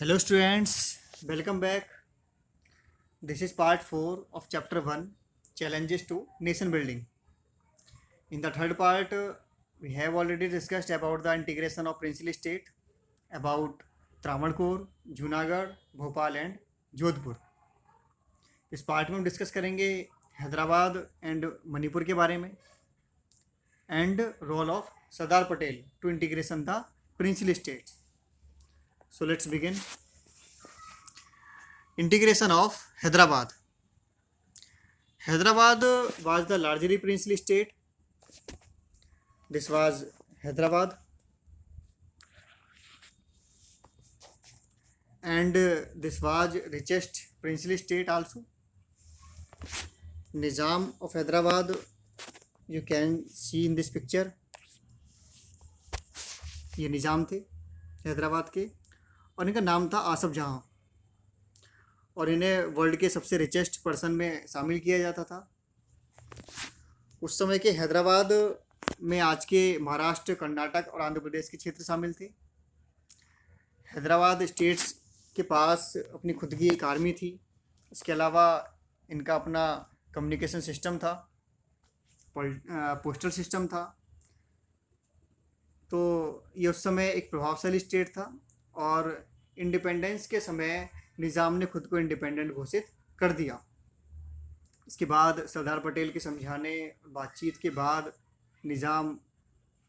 Hello students, welcome back. This is part 4 of chapter 1 Challenges to Nation Building. In the third part, we have already discussed about the integration of princely state, about Travancore, Junagadh, Bhopal and Jodhpur. इस part में हम discuss करेंगे Hyderabad and Manipur के बारे में and role of Sardar Patel to integration the princely states. So let's begin. Integration of Hyderabad. Hyderabad was the largely princely state. This was Hyderabad, and this was richest princely state also. Nizam of Hyderabad you can see in this picture. ये निज़ाम थे हैदराबाद के और इनका नाम था आसफ जहाँ और इन्हें वर्ल्ड के सबसे रिचेस्ट पर्सन में शामिल किया जाता था. उस समय के हैदराबाद में आज के महाराष्ट्र, कर्नाटक और आंध्र प्रदेश के क्षेत्र शामिल थे. हैदराबाद स्टेट्स के पास अपनी खुद की एक आर्मी थी. इसके अलावा इनका अपना कम्युनिकेशन सिस्टम था, पोस्टल सिस्टम था. तो ये उस समय एक प्रभावशाली स्टेट था और इंडिपेंडेंस के समय निज़ाम ने खुद को इंडिपेंडेंट घोषित कर दिया. इसके बाद सरदार पटेल के समझाने बातचीत के बाद निज़ाम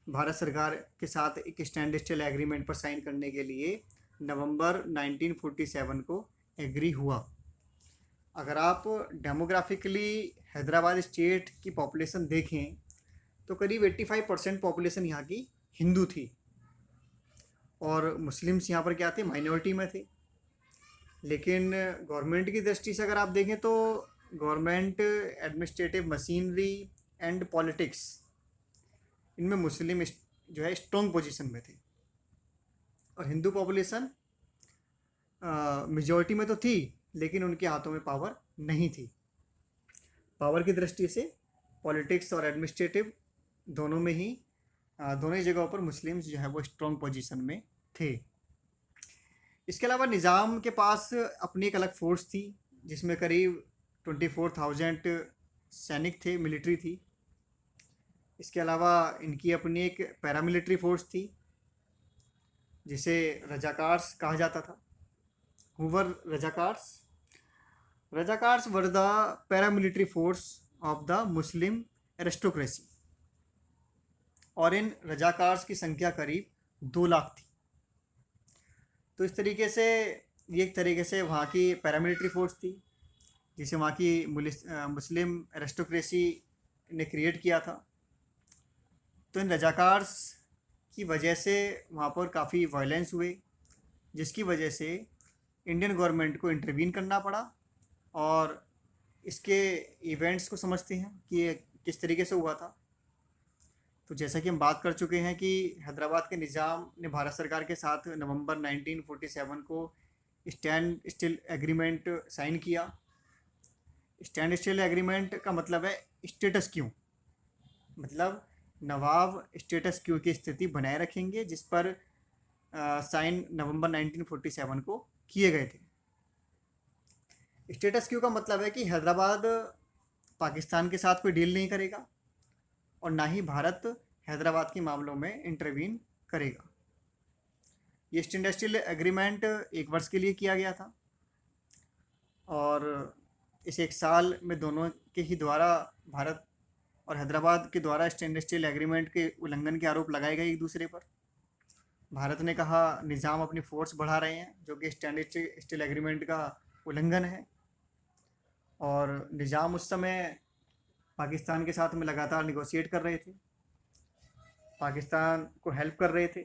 भारत सरकार के साथ एक स्टैंड स्टिल एग्रीमेंट पर साइन करने के लिए नवंबर 1947 को एग्री हुआ. अगर आप डेमोग्राफिकली हैदराबाद स्टेट की पॉपुलेशन देखें तो करीब 85% पॉपुलेशन यहाँ की हिंदू थी और मुस्लिम्स यहाँ पर क्या थे, माइनॉरिटी में थे. लेकिन गवर्नमेंट की दृष्टि से अगर आप देखें तो government, administrative machinery and politics, इनमें मुस्लिम जो है स्ट्रॉन्ग पोजीशन में थे और हिंदू पॉपुलेशन मेजॉरिटी में तो थी लेकिन उनके हाथों में पावर नहीं थी. पावर की दृष्टि से पॉलिटिक्स और एडमिनिस्ट्रेटिव दोनों में ही दोनों ही जगहों पर मुस्लिम्स जो है वो स्ट्रॉन्ग पोजीशन में थे. इसके अलावा निज़ाम के पास अपनी एक अलग फोर्स थी जिसमें करीब 24,000 सैनिक थे, मिलिट्री थी. इसके अलावा इनकी अपनी एक पैरामिलिट्री फोर्स थी जिसे रजाकार्स कहा जाता था. Who were Razakars. Razakars were the paramilitary force of the Muslim aristocracy और इन रजाकार्स की संख्या करीब 2 लाख थी. तो इस तरीके से ये एक तरीके से वहाँ की पैरामिलिट्री फोर्स थी जिसे वहाँ की मुस्लिम एरिस्टोक्रेसी ने क्रिएट किया था. तो इन रजाकार्स की वजह से वहाँ पर काफ़ी वायलेंस हुए जिसकी वजह से इंडियन गवर्नमेंट को इंटरवीन करना पड़ा. और इसके इवेंट्स को समझते हैं कि ये किस तरीके से हुआ था. तो जैसा कि हम बात कर चुके हैं कि हैदराबाद के निज़ाम ने भारत सरकार के साथ नवंबर 1947 को स्टैंड स्टिल एग्रीमेंट साइन किया. स्टैंड स्टिल एग्रीमेंट का मतलब है स्टेटस क्यू, मतलब नवाब स्टेटस क्यू की स्थिति बनाए रखेंगे जिस पर साइन नवंबर 1947 को किए गए थे. स्टेटस क्यू का मतलब है कि हैदराबाद पाकिस्तान के साथ कोई डील नहीं करेगा और ना ही भारत हैदराबाद के मामलों में इंटरवीन करेगा. ये स्टैंड स्टिल एग्रीमेंट 1 वर्ष के लिए किया गया था और इस 1 साल में दोनों के ही द्वारा भारत और हैदराबाद के द्वारा स्टैंड स्टिल एग्रीमेंट के उल्लंघन के आरोप लगाए गए एक दूसरे पर. भारत ने कहा निज़ाम अपनी फोर्स बढ़ा रहे हैं जो कि स्टैंड स्टिल एग्रीमेंट का उल्लंघन है और निज़ाम उस समय पाकिस्तान के साथ में लगातार निगोशिएट कर रहे थे, पाकिस्तान को हेल्प कर रहे थे,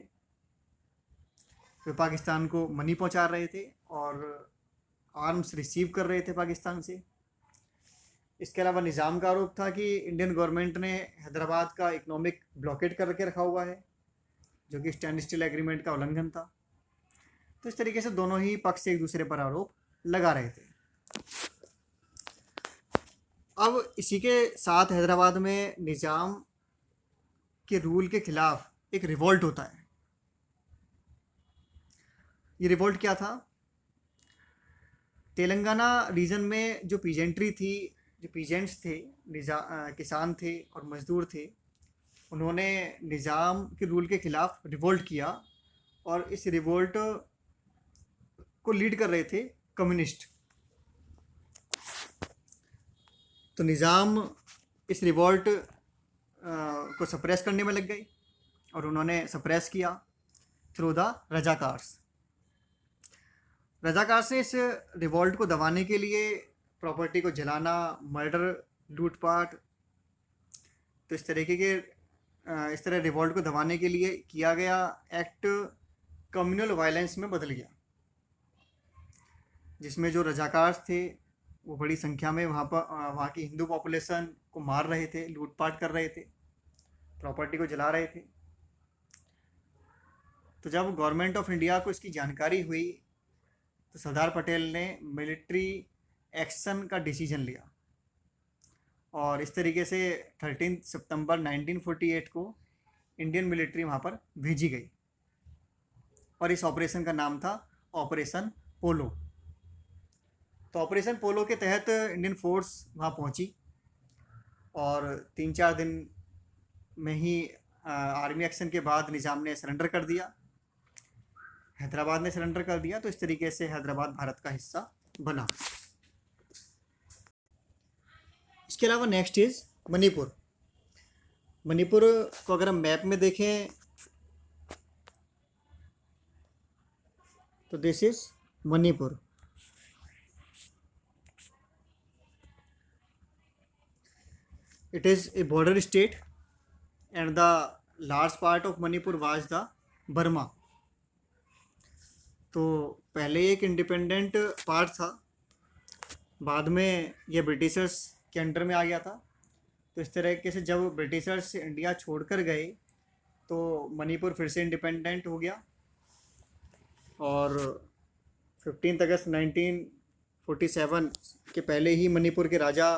वे पाकिस्तान को मनी पहुंचा रहे थे और आर्म्स रिसीव कर रहे थे पाकिस्तान से. इसके अलावा निज़ाम का आरोप था कि इंडियन गवर्नमेंट ने हैदराबाद का इकोनॉमिक ब्लॉकेट करके रखा हुआ है जो कि स्टैंड स्टिल एग्रीमेंट का उल्लंघन था. तो इस तरीके से दोनों ही पक्ष एक दूसरे पर आरोप लगा रहे थे. अब इसी के साथ हैदराबाद में निज़ाम के रूल के खिलाफ एक रिवोल्ट होता है. ये रिवोल्ट क्या था तेलंगाना रीजन में जो पीजेंट्री थी, जो पीजेंट्स थे, किसान थे और मजदूर थे, उन्होंने निज़ाम के रूल के खिलाफ रिवोल्ट किया और इस रिवोल्ट को लीड कर रहे थे कम्युनिस्ट। तो निज़ाम इस रिवोल्ट को सप्रेस करने में लग गई और उन्होंने सप्रेस किया थ्रू द रजाकार्स। रजाकार्स ने इस रिवोल्ट को दबाने के लिए प्रॉपर्टी को जलाना, मर्डर, लूटपाट, तो इस तरह रिवोल्ट को दबाने के लिए किया गया एक्ट कम्युनल वायलेंस में बदल गया, जिसमें जो रजाकार थे वो बड़ी संख्या में वहाँ की हिंदू पॉपुलेशन को मार रहे थे, लूटपाट कर रहे थे, प्रॉपर्टी को जला रहे थे। तो जब गवर्नमेंट ऑफ इंडिया को इसकी जानकारी हुई तो सरदार पटेल ने मिलिट्री एक्शन का डिसीजन लिया और इस तरीके से 13 सितंबर 1948 को इंडियन मिलिट्री वहाँ पर भेजी गई और इस ऑपरेशन का नाम था ऑपरेशन पोलो। तो ऑपरेशन पोलो के तहत इंडियन फोर्स वहाँ पहुँची और 3-4 दिन में ही आर्मी एक्शन के बाद निज़ाम ने सरेंडर कर दिया, हैदराबाद ने सरेंडर कर दिया। तो इस तरीके से हैदराबाद भारत का हिस्सा बना। इसके अलावा नेक्स्ट इज मणिपुर। मणिपुर को अगर हम मैप में देखें तो this is Manipur. It is a border state and the large part of Manipur was the Burma। तो पहले एक इंडिपेंडेंट पार्ट था, बाद में ये ब्रिटिशर्स के अंडर में आ गया था। तो इस तरीके से जब ब्रिटिशर्स इंडिया छोड़कर गए तो मणिपुर फिर से इंडिपेंडेंट हो गया और 15 अगस्त 1947 के पहले ही मणिपुर के राजा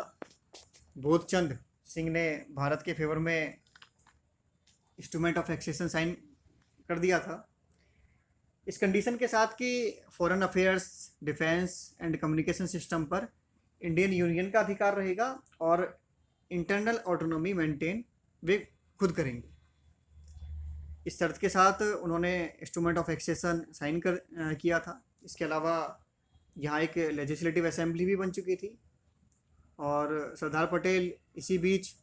बोधचंद सिंह ने भारत के फेवर में इंस्ट्रूमेंट ऑफ एक्सेशन साइन कर दिया था, इस कंडीशन के साथ कि foreign affairs, defence and communication system पर इंडियन यूनियन का अधिकार रहेगा और इंटरनल ऑटोनॉमी मेंटेन वे खुद करेंगे। इस शर्त के साथ उन्होंने इंस्ट्रूमेंट ऑफ एक्सेशन साइन किया था। इसके अलावा यहाँ एक लेजिस्लेटिव असेंबली भी बन चुकी थी और सरदार पटेल इसी बीच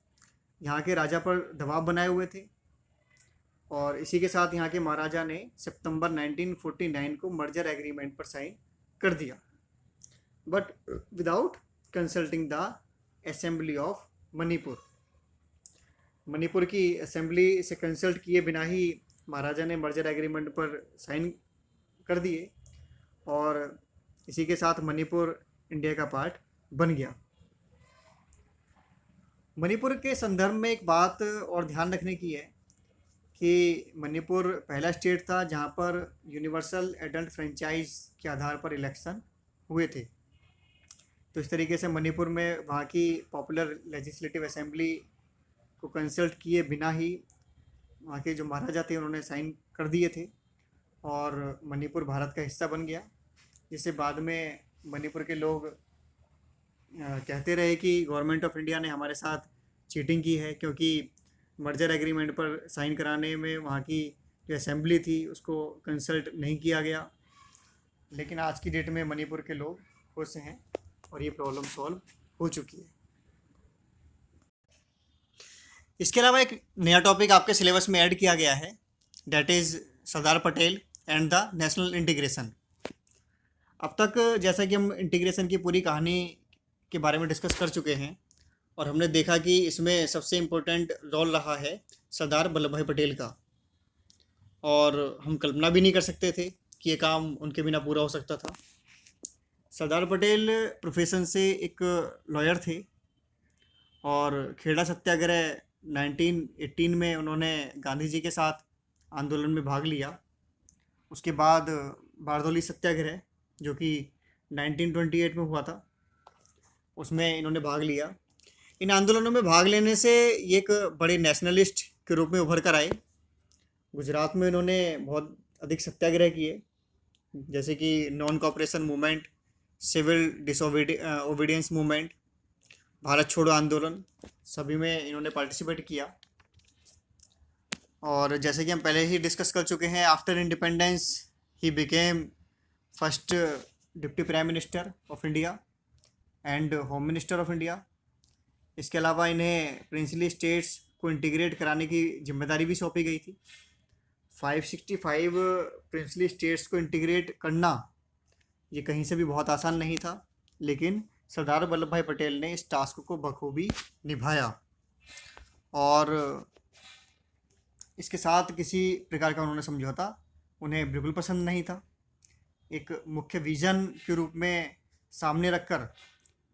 यहाँ के राजा पर दबाव बनाए हुए थे और इसी के साथ यहाँ के महाराजा ने सितंबर 1949 को मर्जर एग्रीमेंट पर साइन कर दिया, but without consulting the assembly of Manipur. Manipur की असेंबली से कंसल्ट किए बिना ही महाराजा ने मर्जर एग्रीमेंट पर साइन कर दिए और इसी के साथ मणिपुर इंडिया का पार्ट बन गया। मणिपुर के संदर्भ में एक बात और ध्यान रखने की है कि मणिपुर पहला स्टेट था जहां पर यूनिवर्सल एडल्ट फ्रेंचाइज के आधार पर इलेक्शन हुए थे। तो इस तरीके से मणिपुर में वहाँ की पॉपुलर लेजिस्लेटिव असेंबली को कंसल्ट किए बिना ही वहाँ के जो महाराजा थे उन्होंने साइन कर दिए थे और मणिपुर भारत का हिस्सा बन गया, जिससे बाद में मणिपुर के लोग कहते रहे कि गवर्नमेंट ऑफ इंडिया ने हमारे साथ चीटिंग की है, क्योंकि मर्जर एग्रीमेंट पर साइन कराने में वहाँ की जो असेंबली थी उसको कंसल्ट नहीं किया गया। लेकिन आज की डेट में मणिपुर के लोग खुश हैं और ये प्रॉब्लम सॉल्व हो चुकी है। इसके अलावा एक नया टॉपिक आपके सिलेबस में ऐड किया गया है, that is Sardar Patel and the national integration. अब तक जैसा कि हम इंटीग्रेशन की पूरी कहानी के बारे में डिस्कस कर चुके हैं और हमने देखा कि इसमें सबसे इम्पोर्टेंट रोल रहा है सरदार वल्लभ भाई पटेल का, और हम कल्पना भी नहीं कर सकते थे कि ये काम उनके बिना पूरा हो सकता था। सरदार पटेल प्रोफेशन से एक लॉयर थे और खेड़ा सत्याग्रह 1918 में उन्होंने गांधी जी के साथ आंदोलन में भाग लिया। उसके बाद बारदौली सत्याग्रह जो कि 1928 में हुआ था, उसमें इन्होंने भाग लिया। इन आंदोलनों में भाग लेने से ये एक बड़े नेशनलिस्ट के रूप में उभर कर आए। गुजरात में इन्होंने बहुत अधिक सत्याग्रह किए, जैसे कि non cooperation movement civil disobedience movement, Bharat Chhodo Andolan, सभी में इन्होंने पार्टिसिपेट किया। और जैसे कि हम पहले ही डिस्कस कर चुके हैं, after independence he became first deputy prime minister of India and home minister of India. इसके अलावा इन्हें प्रिंसली स्टेट्स को इंटीग्रेट कराने की जिम्मेदारी भी सौंपी गई थी। 565 प्रिंसली स्टेट्स को इंटीग्रेट करना ये कहीं से भी बहुत आसान नहीं था, लेकिन सरदार वल्लभ भाई पटेल ने इस टास्क को बखूबी निभाया और इसके साथ किसी प्रकार का उन्होंने समझौता उन्हें बिल्कुल पसंद नहीं था। एक मुख्य विजन के रूप में सामने रखकर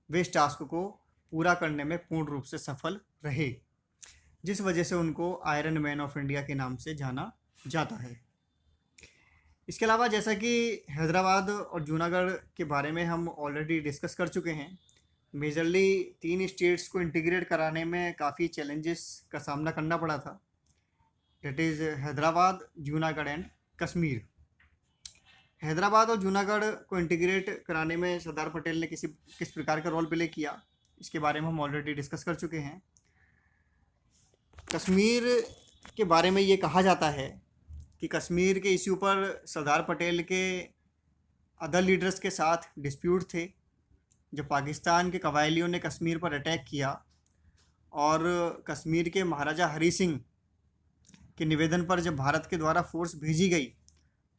वे इस टास्क को पूरा करने में पूर्ण रूप से सफल रहे, जिस वजह से उनको आयरन मैन ऑफ इंडिया के नाम से जाना जाता है। इसके अलावा जैसा कि हैदराबाद और जूनागढ़ के बारे में हम ऑलरेडी डिस्कस कर चुके हैं, मेजरली 3 स्टेट्स को इंटीग्रेट कराने में काफ़ी चैलेंजेस का सामना करना पड़ा था। That is Hyderabad, Junagadh and Kashmir. Hyderabad और जूनागढ़ को इंटीग्रेट कराने में सरदार पटेल ने किस प्रकार का रोल प्ले किया, इसके बारे में हम ऑलरेडी डिस्कस कर चुके हैं। कश्मीर के बारे में ये कहा जाता है कि कश्मीर के इश्यू पर सरदार पटेल के अदर लीडर्स के साथ डिस्प्यूट थे। जब पाकिस्तान के कबायलियों ने कश्मीर पर अटैक किया और कश्मीर के महाराजा हरी सिंह के निवेदन पर जब भारत के द्वारा फोर्स भेजी गई,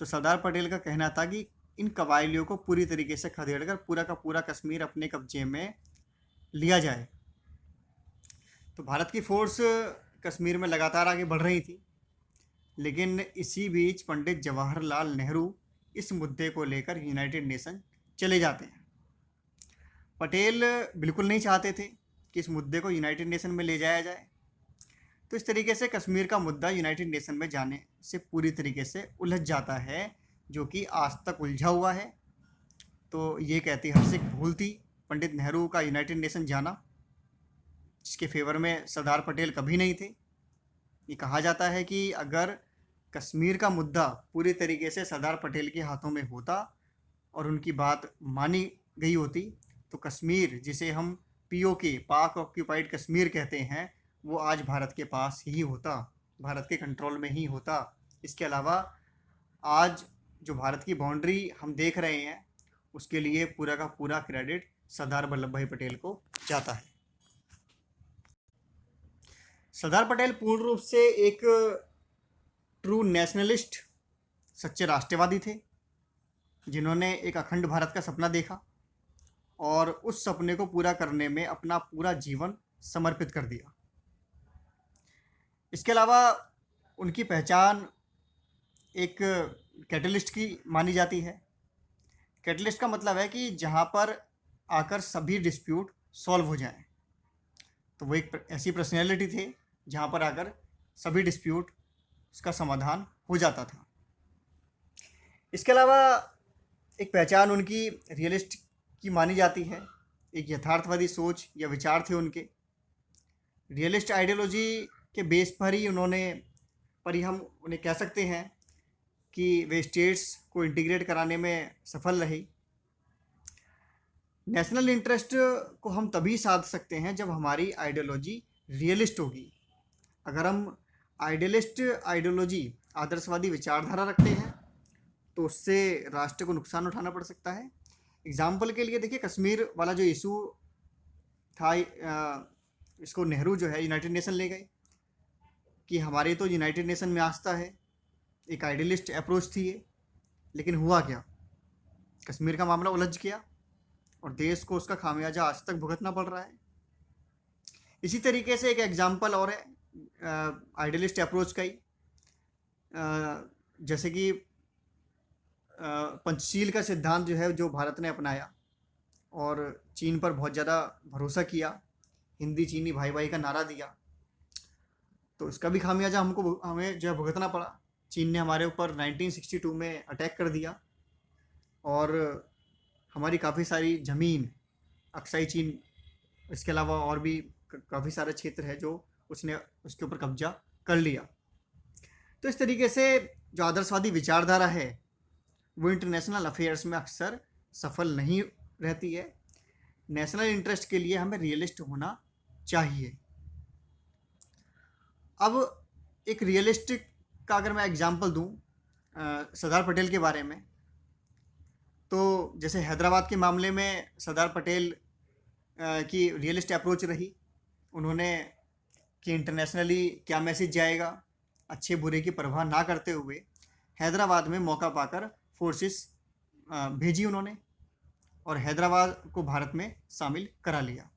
तो सरदार पटेल का कहना था कि इन कबायलियों को पूरी तरीके से खदेड़कर पूरा का पूरा कश्मीर अपने कब्जे में लिया जाए। तो भारत की फोर्स कश्मीर में लगातार आगे बढ़ रही थी, लेकिन इसी बीच पंडित जवाहरलाल नेहरू इस मुद्दे को लेकर यूनाइटेड नेशन चले जाते हैं। पटेल बिल्कुल नहीं चाहते थे कि इस मुद्दे को यूनाइटेड नेशन में ले जाया जाए, तो इस तरीके से कश्मीर का मुद्दा यूनाइटेड नेशन में जाने से पूरी तरीके से उलझ जाता है, जो कि आज तक उलझा हुआ है। तो ये एक ऐतिहासिक भूल थी पंडित नेहरू का यूनाइटेड नेशन जाना, जिसके फेवर में सरदार पटेल कभी नहीं थे। ये कहा जाता है कि अगर कश्मीर का मुद्दा पूरी तरीके से सरदार पटेल के हाथों में होता और उनकी बात मानी गई होती, तो कश्मीर, जिसे हम POK पाक ऑक्यूपाइड कश्मीर कहते हैं, वो आज भारत के पास ही होता, भारत के कंट्रोल में ही होता। इसके अलावा आज जो भारत की बाउंड्री हम देख रहे हैं, उसके लिए पूरा का पूरा क्रेडिट सरदार वल्लभ भाई पटेल को जाता है। सरदार पटेल पूर्ण रूप से एक ट्रू नेशनलिस्ट, सच्चे राष्ट्रवादी थे, जिन्होंने एक अखंड भारत का सपना देखा और उस सपने को पूरा करने में अपना पूरा जीवन समर्पित कर दिया। इसके अलावा उनकी पहचान एक कैटलिस्ट की मानी जाती है। कैटलिस्ट का मतलब है कि जहाँ पर आकर सभी डिस्प्यूट सॉल्व हो जाएं। तो वो एक ऐसी पर्सनैलिटी थे जहाँ पर आकर सभी डिस्प्यूट उसका समाधान हो जाता था। इसके अलावा एक पहचान उनकी रियलिस्ट की मानी जाती है। एक यथार्थवादी सोच या विचार थे उनके। रियलिस्ट आइडियोलॉजी के बेस पर ही हम उन्हें कह सकते हैं कि वे स्टेट्स को इंटीग्रेट कराने में सफल रही। नेशनल इंटरेस्ट को हम तभी साध सकते हैं जब हमारी आइडियोलॉजी रियलिस्ट होगी। अगर हम आइडियोलॉजी, आदर्शवादी विचारधारा रखते हैं, तो उससे राष्ट्र को नुकसान उठाना पड़ सकता है। एग्जाम्पल के लिए देखिए, कश्मीर वाला जो इशू था, इसको नेहरू जो है यूनाइटेड नेशन ले गए कि हमारे तो यूनाइटेड नेशन में आस्था है। एक आइडियलिस्ट अप्रोच थी ये, लेकिन हुआ क्या? कश्मीर का मामला उलझ गया और देश को उसका खामियाजा आज तक भुगतना पड़ रहा है। इसी तरीके से एक एग्जाम्पल और है आइडियलिस्ट अप्रोच का ही, जैसे कि पंचशील का सिद्धांत जो है, जो भारत ने अपनाया और चीन पर बहुत ज़्यादा भरोसा किया, हिंदी चीनी भाई भाई का नारा दिया, तो इसका भी खामियाजा हमें जो है भुगतना पड़ा। चीन ने हमारे ऊपर 1962 में अटैक कर दिया और हमारी काफ़ी सारी ज़मीन, अक्साई चीन, इसके अलावा और भी काफ़ी सारे क्षेत्र है जो उसने उसके ऊपर कब्जा कर लिया। तो इस तरीके से जो आदर्शवादी विचारधारा है वो इंटरनेशनल अफेयर्स में अक्सर सफल नहीं रहती है, नेशनल इंटरेस्ट के लिए हमें रियलिस्ट होना चाहिए। अब एक रियलिस्टिक का अगर मैं एग्जांपल दूं सरदार पटेल के बारे में, तो जैसे हैदराबाद के मामले में सरदार पटेल की रियलिस्ट अप्रोच रही। उन्होंने कि इंटरनेशनली क्या मैसेज जाएगा, अच्छे बुरे की परवाह ना करते हुए हैदराबाद में मौका पाकर फोर्सेस भेजी उन्होंने और हैदराबाद को भारत में शामिल करा लिया।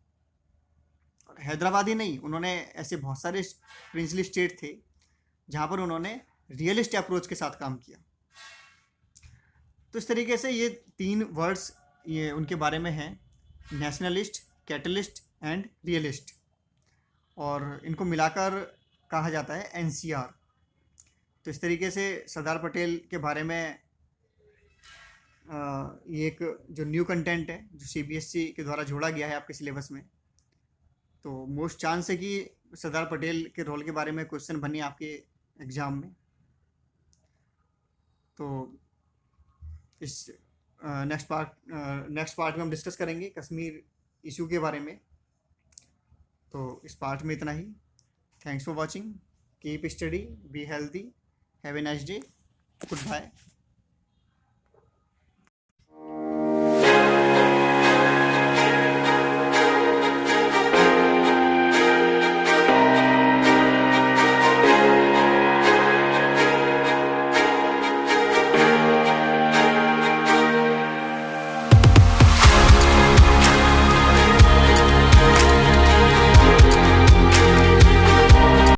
और हैदराबाद ही नहीं, उन्होंने ऐसे बहुत सारे प्रिंसली स्टेट थे जहाँ पर उन्होंने रियलिस्ट अप्रोच के साथ काम किया। तो इस तरीके से ये 3 वर्ड्स ये उनके बारे में हैं, नेशनलिस्ट, कैटलिस्ट एंड रियलिस्ट, और इनको मिलाकर कहा जाता है एनसीआर। तो इस तरीके से सरदार पटेल के बारे में ये एक जो न्यू कंटेंट है जो सीबीएसई के द्वारा जोड़ा गया है आपके सिलेबस में, तो मोस्ट चांस है कि सरदार पटेल के रोल के बारे में क्वेश्चन बने आपके एग्ज़ाम में। तो इस नेक्स्ट पार्ट में हम डिस्कस करेंगे कश्मीर इशू के बारे में। तो इस पार्ट में इतना ही। Thanks for watching, keep study, be healthy, have a nice day, good bye.